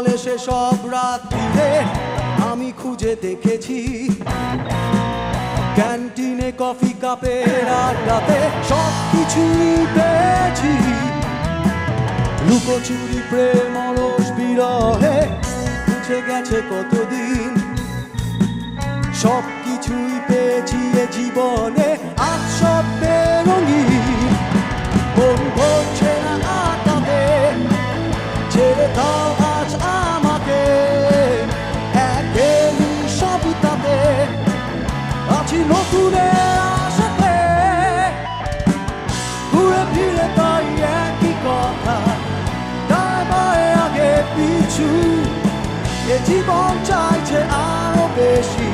বলে সে সব রাত্রিরে আমি খুঁজে দেখেছি, ক্যান্টিনে কফি কাপের আড্ডাতে সব কিছুই পেয়েছি। লুকোচুরি প্রেম অলস বিরহে মুছে গেছে কতদিন, সব কিছুই পেয়েছি এ জীবনে আজ সব বেরঙিন। মন ভরছে না আটাতে, ছেড়ে দাও আজ আমাকে, একেই সবিতাতে আছি নতুনের আশাতে। ঘুরে ফিরে তাই একই কথা, ডায় বায় আগে পিছু, এ জীবন চাইছে আরো বেশি,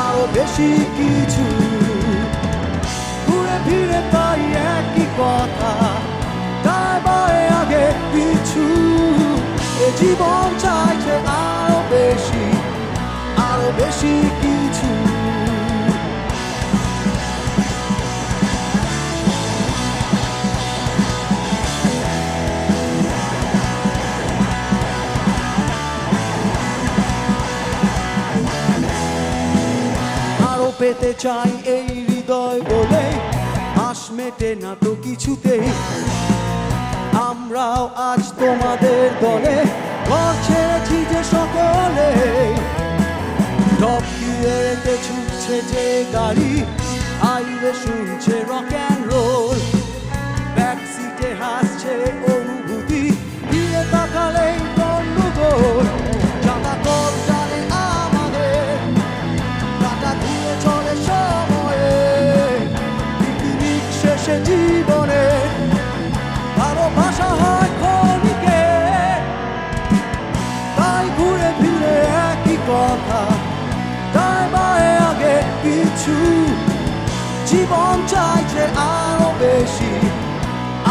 আরো বেশি কিছু। ঘুরে ফিরে তাই একই কথা, ডায় বায় আগে পিছু, এ জীবন চাইছে আরো বেশি, আরো বেশি কিছু। আরো পেতে চাই এই হৃদয় বলে, আশ মেটে না তো কিছুতেই। আমরাও আজ তোমাদের দলে ঘর ছেড়েছি যে সকলে। টপ গিয়ারেতে ছুটছে যে গাড়ি, হাইওয়ে শুনছে রক অ্যান্ড রোল। ব্যাক সিটে হাসছে অনুভূতি, দিয়ে তাকালেই গন্ডগোল। জানা কল জানে আমাদের, কাটা ঘুরে চলে সময়ে। পিকনিক শেষে জীবনে ভালোবাসা হয় ক্ষণিকে, তাই ঘুরে ফিরে একই কথা, ডায় বায় আগে কিছু। জীবন চাইছে আরো বেশি,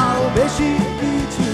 আরো বেশি কিছু।